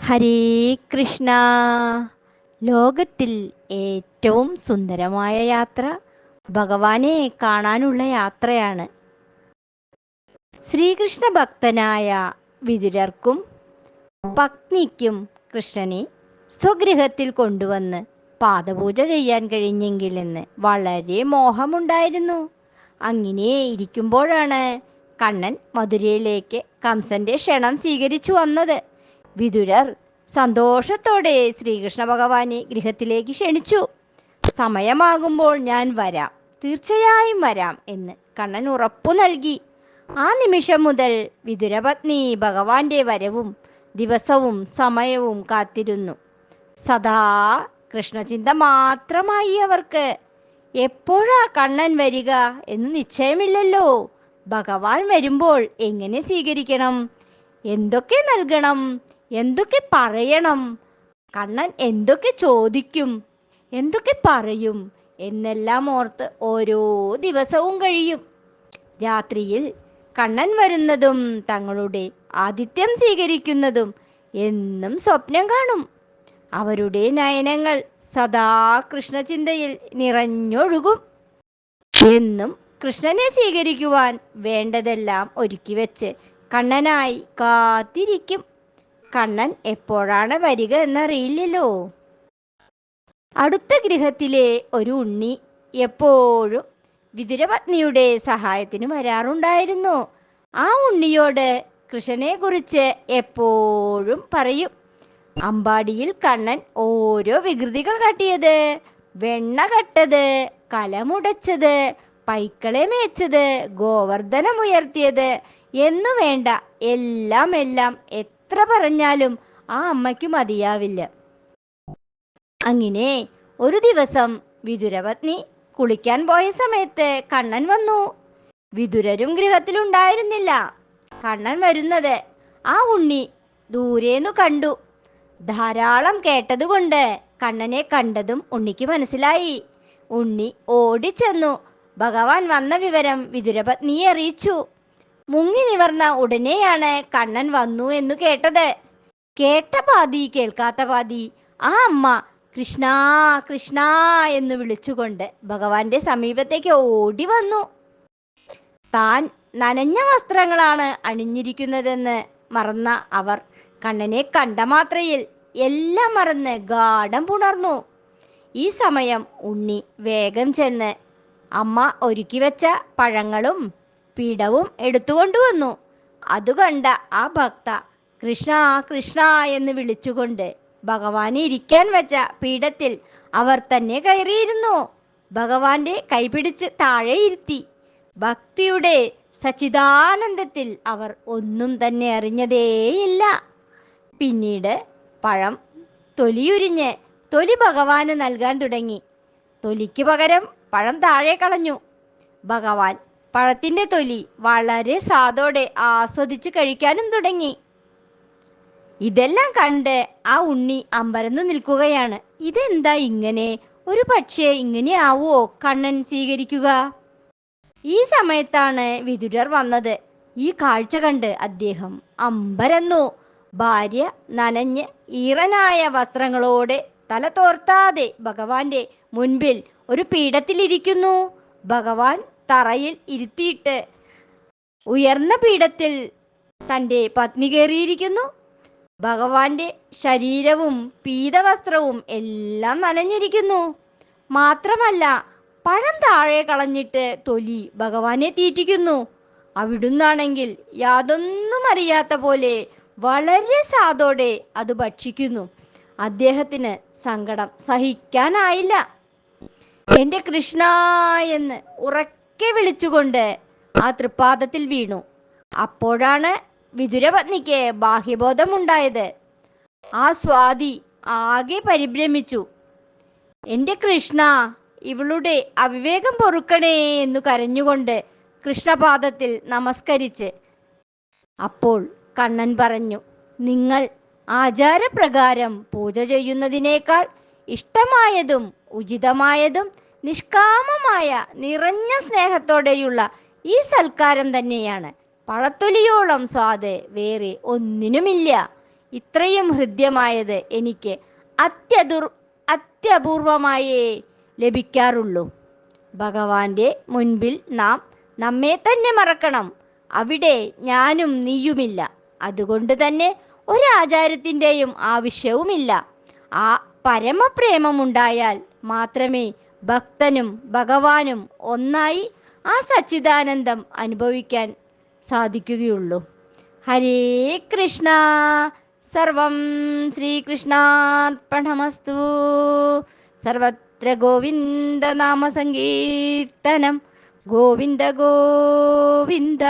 ഹരേ കൃഷ്ണ. ലോകത്തിൽ ഏറ്റവും സുന്ദരമായ യാത്ര ഭഗവാനെ കാണാനുള്ള യാത്രയാണ്. ശ്രീകൃഷ്ണ ഭക്തനായ വിതുരർക്കും പത്നിക്കും കൃഷ്ണനെ സ്വഗൃഹത്തിൽ കൊണ്ടുവന്ന് പാദപൂജ ചെയ്യാൻ കഴിഞ്ഞെങ്കിലെന്ന് വളരെ മോഹമുണ്ടായിരുന്നു. അങ്ങനെ ഇരിക്കുമ്പോഴാണ് കണ്ണൻ മധുരയിലേക്ക് കംസന്റെ ക്ഷണം സ്വീകരിച്ചു വന്നത്. വിതുരർ സന്തോഷത്തോടെ ശ്രീകൃഷ്ണ ഭഗവാനെ ഗൃഹത്തിലേക്ക് ക്ഷണിച്ചു. സമയമാകുമ്പോൾ ഞാൻ വരാം, തീർച്ചയായും വരാം എന്ന് കണ്ണൻ ഉറപ്പു നൽകി. ആ നിമിഷം മുതൽ വിതുരപത്നി ഭഗവാന്റെ വരവും ദിവസവും സമയവും കാത്തിരുന്നു. സദാ കൃഷ്ണചിന്ത മാത്രമായി അവർക്ക്. എപ്പോഴാ കണ്ണൻ വരിക എന്ന് നിശ്ചയമില്ലല്ലോ. ഭഗവാൻ വരുമ്പോൾ എങ്ങനെ സ്വീകരിക്കണം, എന്തൊക്കെ നൽകണം, എന്തൊക്കെ പറയണം, കണ്ണൻ എന്തൊക്കെ ചോദിക്കും, എന്തൊക്കെ പറയും എന്നെല്ലാം ഓർത്ത് ഓരോ ദിവസവും കഴിയും. രാത്രിയിൽ കണ്ണൻ വരുന്നതും തങ്ങളുടെ ആതിഥ്യം സ്വീകരിക്കുന്നതും എന്നും സ്വപ്നം കാണും. അവരുടെ നയനങ്ങൾ സദാ കൃഷ്ണചിന്തയിൽ നിറഞ്ഞൊഴുകും. എന്നും കൃഷ്ണനെ സ്വീകരിക്കുവാൻ വേണ്ടതെല്ലാം ഒരുക്കി വെച്ച് കണ്ണനായി കാത്തിരിക്കും. കണ്ണൻ എപ്പോഴാണ് വരിക എന്നറിയില്ലല്ലോ. അടുത്ത ഗൃഹത്തിലെ ഒരു ഉണ്ണി എപ്പോഴും വിതുരപത്നിയുടെ സഹായത്തിന് വരാറുണ്ടായിരുന്നു. ആ ഉണ്ണിയോട് കൃഷ്ണനെ കുറിച്ച് എപ്പോഴും പറയും. അമ്പാടിയിൽ കണ്ണൻ ഓരോ വികൃതികൾ കാട്ടിയത്, വെണ്ണ കട്ടത്, കലമുടച്ചത്, പൈക്കളെ മേച്ചത്, ഗോവർദ്ധനമുയർത്തിയത് എന്നു വേണ്ട എല്ലാം എത്ര പറഞ്ഞാലും ആ അമ്മയ്ക്ക് മതിയാവില്ല. അങ്ങനെ ഒരു ദിവസം വിതുരപത്നി കുളിക്കാൻ പോയ സമയത്ത് കണ്ണൻ വന്നു. വിതുരരും ഗൃഹത്തിലുണ്ടായിരുന്നില്ല. കണ്ണൻ വരുന്നത് ആ ഉണ്ണി ദൂരേന്നു കണ്ടു. ധാരാളം കേട്ടതുകൊണ്ട് കണ്ണനെ കണ്ടതും ഉണ്ണിക്ക് മനസ്സിലായി. ഉണ്ണി ഓടിച്ചെന്നു ഭഗവാൻ വന്ന വിവരം വിതുരപത്നിയെ അറിയിച്ചു. മുങ്ങി നിവർന്ന ഉടനെയാണ് കണ്ണൻ വന്നു എന്നു കേട്ടത്. കേട്ട പാതി കേൾക്കാത്ത പാതി ആ അമ്മ കൃഷ്ണ കൃഷ്ണ എന്ന് വിളിച്ചുകൊണ്ട് ഭഗവാന്റെ സമീപത്തേക്ക് ഓടി വന്നു. താൻ നനഞ്ഞ വസ്ത്രങ്ങളാണ് അണിഞ്ഞിരിക്കുന്നതെന്ന് മറന്ന അവർ കണ്ണനെ കണ്ട മാത്രയിൽ എല്ലാം മറന്ന് ഗാഢം പുണർന്നു. ഈ സമയം ഉണ്ണി വേഗം ചെന്ന് അമ്മ ഒരുക്കി വെച്ച പഴങ്ങളും പീഠവും എടുത്തുകൊണ്ടുവന്നു. അതുകണ്ട ആ ഭക്ത കൃഷ്ണ കൃഷ്ണ എന്ന് വിളിച്ചുകൊണ്ട് ഭഗവാനെ ഇരിക്കാൻ വെച്ച പീഠത്തിൽ അവർ തന്നെ കയറിയിരുന്നു. ഭഗവാന്റെ കൈപിടിച്ച് താഴെ ഇരുത്തി. ഭക്തിയുടെ സച്ചിദാനന്ദത്തിൽ അവർ ഒന്നും തന്നെ അറിഞ്ഞതേയില്ല. പിന്നീട് പഴം തൊലിയുരിഞ്ഞ് തൊലി ഭഗവാന് നൽകാൻ തുടങ്ങി. തൊലിക്ക് പകരം പഴം താഴെ കളഞ്ഞു. ഭഗവാൻ പഴത്തിൻ്റെ തൊലി വളരെ സ്വാദോടെ ആസ്വദിച്ച് കഴിക്കാനും തുടങ്ങി. ഇതെല്ലാം കണ്ട് ആ ഉണ്ണി അമ്പരന്നു നിൽക്കുകയാണ്. ഇതെന്താ ഇങ്ങനെ? ഒരു പക്ഷേ ഇങ്ങനെ ആവുമോ കണ്ണൻ സ്വീകരിക്കുക? ഈ സമയത്താണ് വിതുരർ വന്നത്. ഈ കാഴ്ച കണ്ട് അദ്ദേഹം അമ്പരന്നു. ഭാര്യ നനഞ്ഞ് ഈറനായ വസ്ത്രങ്ങളോടെ തല തോർത്താതെ ഭഗവാന്റെ മുൻപിൽ ഒരു പീഠത്തിലിരിക്കുന്നു. ഭഗവാൻ തറയിൽ ഇരുത്തിയിട്ട് ഉയർന്ന പീഠത്തിൽ തൻ്റെ പത്നി കയറിയിരിക്കുന്നു. ഭഗവാന്റെ ശരീരവും പീതവസ്ത്രവും എല്ലാം നനഞ്ഞിരിക്കുന്നു. മാത്രമല്ല പഴം താഴെ കളഞ്ഞിട്ട് തൊലി ഭഗവാനെ തീറ്റിക്കുന്നു. അവിടുന്നാണെങ്കിൽ യാതൊന്നും അറിയാത്ത പോലെ വളരെ സാദോടെ അത് ഭക്ഷിക്കുന്നു. അദ്ദേഹത്തിന് സങ്കടം സഹിക്കാനായില്ല. എൻ്റെ കൃഷ്ണ എന്ന് ഉറക്കെ വിളിച്ചുകൊണ്ട് ആ തൃപ്പാദത്തിൽ വീണു. അപ്പോഴാണ് വിതുരപത്നിക്ക് ബാഹ്യബോധമുണ്ടായത്. ആ സ്വാതി ആകെ പരിഭ്രമിച്ചു. എൻ്റെ കൃഷ്ണ, ഇവളുടെ അവിവേകം പൊറുക്കണേ എന്നു കരഞ്ഞുകൊണ്ട് കൃഷ്ണപാദത്തിൽ നമസ്കരിച്ച് അപ്പോൾ കണ്ണൻ പറഞ്ഞു, നിങ്ങൾ ആചാരപ്രകാരം പൂജ ചെയ്യുന്നതിനേക്കാൾ ഇഷ്ടമായതും ഉചിതമായതും നിഷ്കാമമായ നിറഞ്ഞ സ്നേഹത്തോടെയുള്ള ഈ സൽക്കാരം തന്നെയാണ്. പഴത്തൊലിയോളം സ്വാദ് വേറെ ഒന്നിനുമില്ല. ഇത്രയും ഹൃദ്യമായത് എനിക്ക് അത്യപൂർവമായേ ലഭിക്കാറുള്ളൂ. ഭഗവാന്റെ മുൻപിൽ നാം നമ്മെ തന്നെ മറക്കണം. അവിടെ ഞാനും നീയുമില്ല. അതുകൊണ്ട് തന്നെ ഒരാചാരത്തിൻ്റെയും ആവശ്യവുമില്ല. ആ പരമപ്രേമമുണ്ടായാൽ മാത്രമേ ഭക്തനും ഭഗവാനും ഒന്നായി ആ സച്ചിദാനന്ദം അനുഭവിക്കാൻ സാധിക്കുകയുള്ളൂ. ഹരേ കൃഷ്ണ. സർവം ശ്രീകൃഷ്ണാർപ്പണമസ്തു. സർവത്ര ഗോവിന്ദ നാമ സങ്കീർത്തനം. ഗോവിന്ദ ഗോവിന്ദ.